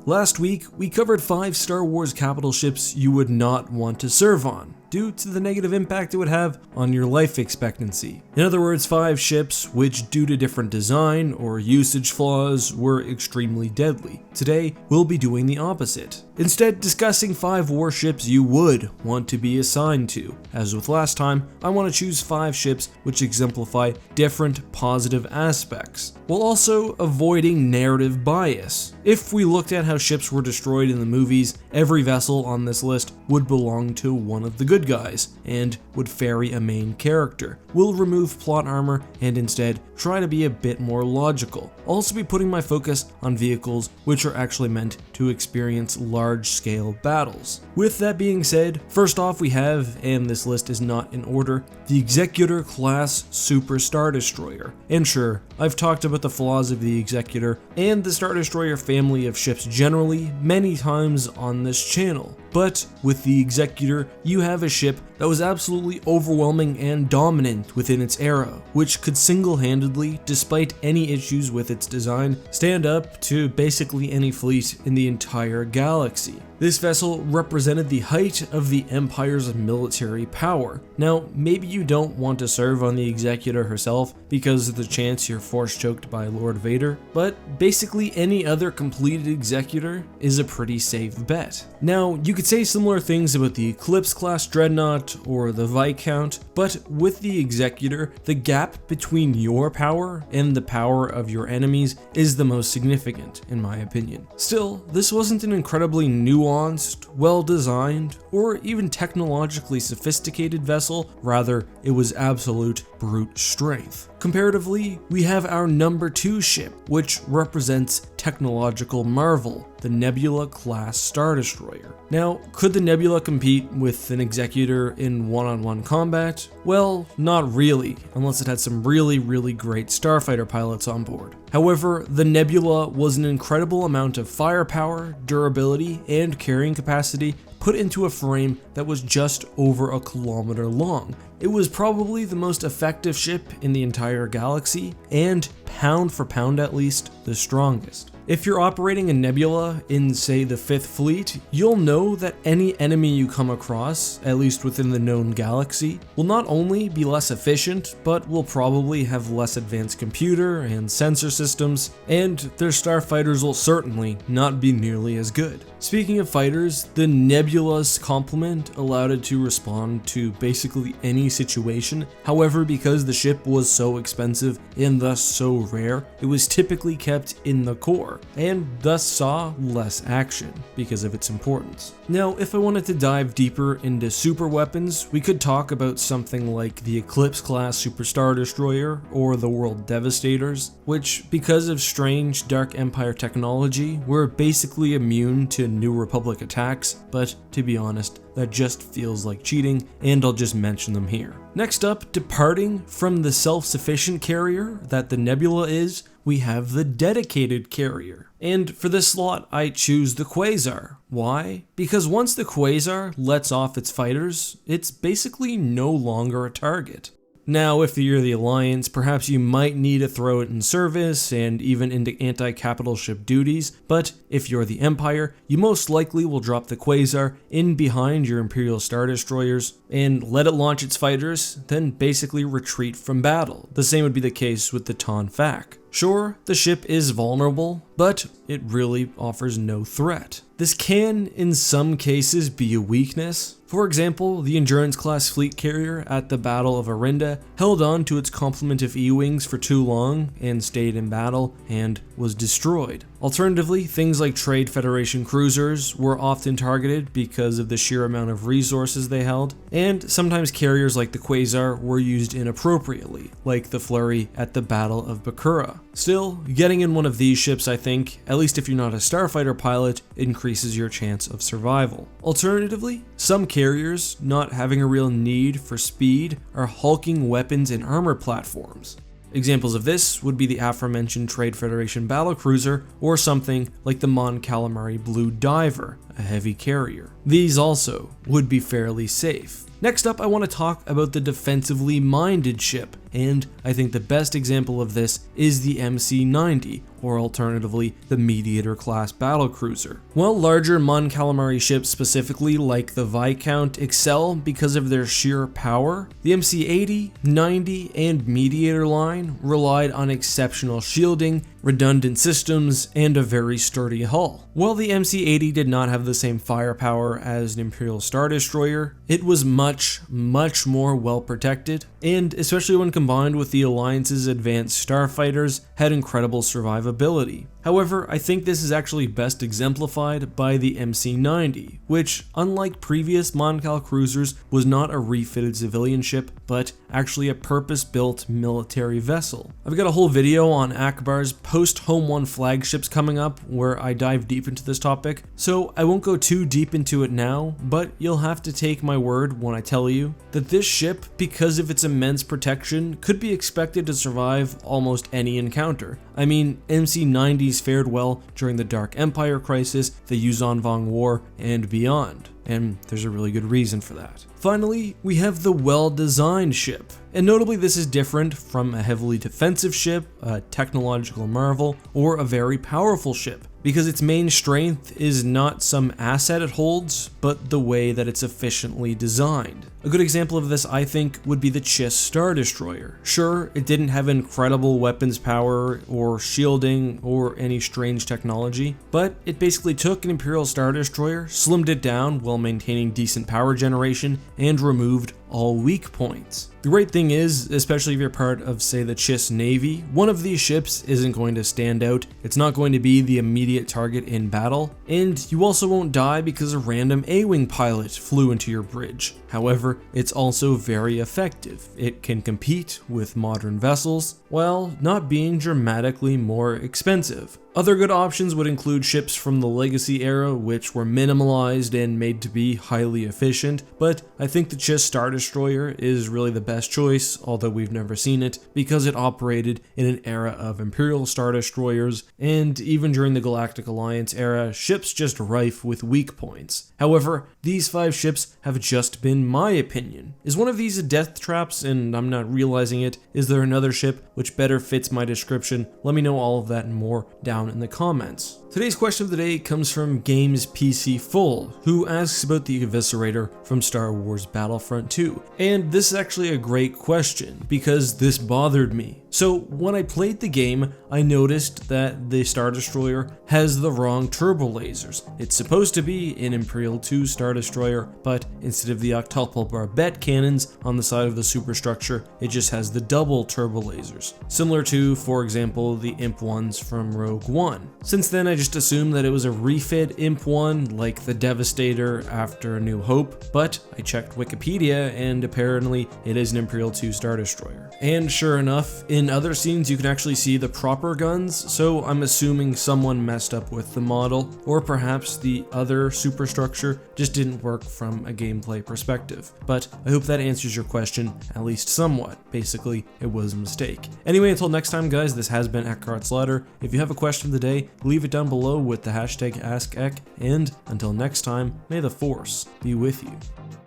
Last week, we covered 5 Star Wars capital ships you would not want to serve on, due to the negative impact it would have on your life expectancy. In other words, 5 ships which, due to different design or usage flaws, were extremely deadly. Today, we'll be doing the opposite. Instead, discussing 5 warships you would want to be assigned to. As with last time, I want to choose 5 ships which exemplify different positive aspects, while also avoiding narrative bias. If we looked at how ships were destroyed in the movies, every vessel on this list would belong to one of the good guys, and would ferry a main character. We'll remove plot armor and instead try to be a bit more logical. I'll also be putting my focus on vehicles which are actually meant to experience large-scale battles. With that being said, first off we have, and this list is not in order, the Executor class Super Star Destroyer. And sure, I've talked about the flaws of the Executor and the Star Destroyer family of ships generally many times on this channel. But with the Executor, you have a ship that was absolutely overwhelming and dominant within its era, which could single-handedly, despite any issues with its design, stand up to basically any fleet in the entire galaxy. This vessel represented the height of the Empire's military power. Now, maybe you don't want to serve on the Executor herself because of the chance you're force choked by Lord Vader, but basically any other completed Executor is a pretty safe bet. Now, you could say similar things about the Eclipse class Dreadnought or the Viscount, but with the Executor, the gap between your power and the power of your enemies is the most significant, in my opinion. Still, this wasn't an incredibly nuanced, well-designed, or even technologically sophisticated vessel, rather it was absolute brute strength. Comparatively, we have our number 2 ship, which represents technological marvel, the Nebula class Star Destroyer. Now, could the Nebula compete with an Executor in one-on-one combat? Well, not really, unless it had some really great starfighter pilots on board. However, the Nebula was an incredible amount of firepower, durability, and carrying capacity put into a frame that was just over a kilometer long. It was probably the most effective ship in the entire galaxy, and pound for pound at least, the strongest. If you're operating a Nebula in, say, the 5th Fleet, you'll know that any enemy you come across, at least within the known galaxy, will not only be less efficient, but will probably have less advanced computer and sensor systems, and their starfighters will certainly not be nearly as good. Speaking of fighters, the Nebula's complement allowed it to respond to basically any situation. However, because the ship was so expensive and thus so rare, it was typically kept in the core, and thus saw less action because of its importance. Now, if I wanted to dive deeper into super weapons, we could talk about something like the Eclipse class Super Star Destroyer or the World Devastators, which, because of strange Dark Empire technology, were basically immune to New Republic attacks, but to be honest, that just feels like cheating, and I'll just mention them here. Next up, departing from the self-sufficient carrier that the Nebula is, we have the dedicated carrier. And for this slot, I choose the Quasar. Why? Because once the Quasar lets off its fighters, it's basically no longer a target. Now, if you're the Alliance, perhaps you might need to throw it in service and even into anti-capital ship duties, but if you're the Empire, you most likely will drop the Quasar in behind your Imperial Star Destroyers and let it launch its fighters, then basically retreat from battle. The same would be the case with the Ton Fac. Sure, the ship is vulnerable, but it really offers no threat. This can, in some cases, be a weakness. For example, the Endurance class fleet carrier at the Battle of Arinda held on to its complement of E-Wings for too long and stayed in battle and was destroyed. Alternatively, things like Trade Federation cruisers were often targeted because of the sheer amount of resources they held, and sometimes carriers like the Quasar were used inappropriately, like the Flurry at the Battle of Bakura. Still, getting in one of these ships, I think, at least if you're not a starfighter pilot, increases your chance of survival. Alternatively, some carriers, not having a real need for speed, are hulking weapons and armor platforms. Examples of this would be the aforementioned Trade Federation battlecruiser, or something like the Mon Calamari Blue Diver, a heavy carrier. These also would be fairly safe. Next up, I want to talk about the defensively minded ship, and I think the best example of this is the MC-90, or alternatively, the Mediator class battlecruiser. While larger Mon Calamari ships specifically, like the Viscount, excel because of their sheer power, the MC-80, 90, and Mediator line relied on exceptional shielding, redundant systems, and a very sturdy hull. While the MC-80 did not have the same firepower as an Imperial Star Destroyer, it was much more well protected, and especially when combined with the Alliance's advanced starfighters, had incredible survivability. However, I think this is actually best exemplified by the MC-90, which, unlike previous Mon Cal cruisers, was not a refitted civilian ship, but actually a purpose-built military vessel. I've got a whole video on Akbar's post-Home 1 flagships coming up where I dive deep into this topic, so I won't go too deep into it now, but you'll have to take my word when I tell you that this ship, because of its immense protection, could be expected to survive almost any encounter. I mean, MC-90s fared well during the Dark Empire crisis, the Yuzhan Vong War, and beyond, and there's a really good reason for that. Finally, we have the well-designed ship, and notably this is different from a heavily defensive ship, a technological marvel, or a very powerful ship, because its main strength is not some asset it holds, but the way that it's efficiently designed. A good example of this, I think, would be the Chiss Star Destroyer. Sure, it didn't have incredible weapons power or shielding or any strange technology, but it basically took an Imperial Star Destroyer, slimmed it down while maintaining decent power generation, and removed all weak points. The great thing is, especially if you're part of, say, the Chiss Navy, one of these ships isn't going to stand out, it's not going to be the immediate target in battle, and you also won't die because a random A-Wing pilot flew into your bridge. However, it's also very effective. It can compete with modern vessels, while not being dramatically more expensive. Other good options would include ships from the Legacy era, which were minimalized and made to be highly efficient, but I think the Chiss Star Destroyer is really the best choice, although we've never seen it, because it operated in an era of Imperial Star Destroyers, and even during the Galactic Alliance era, ships just rife with weak points. However, these 5 ships have just been my opinion. Is one of these a death traps and I'm not realizing it? Is there another ship which better fits my description? Let me know all of that and more down in the comments. Today's question of the day comes from Games PC Full, who asks about the Eviscerator from Star Wars Battlefront 2. And this is actually a great question, because this bothered me. So when I played the game, I noticed that the Star Destroyer has the wrong turbo lasers. It's supposed to be an Imperial 2 Star Destroyer, but instead of the octuple barbette cannons on the side of the superstructure, it just has the double turbo lasers, similar to, for example, the Imp 1s from Rogue One. Since then, I just assumed that it was a refit Imp 1 like the Devastator after A New Hope, but I checked Wikipedia and apparently it is an Imperial 2 Star Destroyer. And sure enough, in other scenes you can actually see the proper guns, so I'm assuming someone messed up with the model, or perhaps the other superstructure just didn't work from a gameplay perspective. But I hope that answers your question, at least somewhat. Basically, it was a mistake. Anyway, until next time guys, this has been EckhartsLadder. If you have a question of the day, leave it down below with the hashtag AskEck, and until next time, may the Force be with you.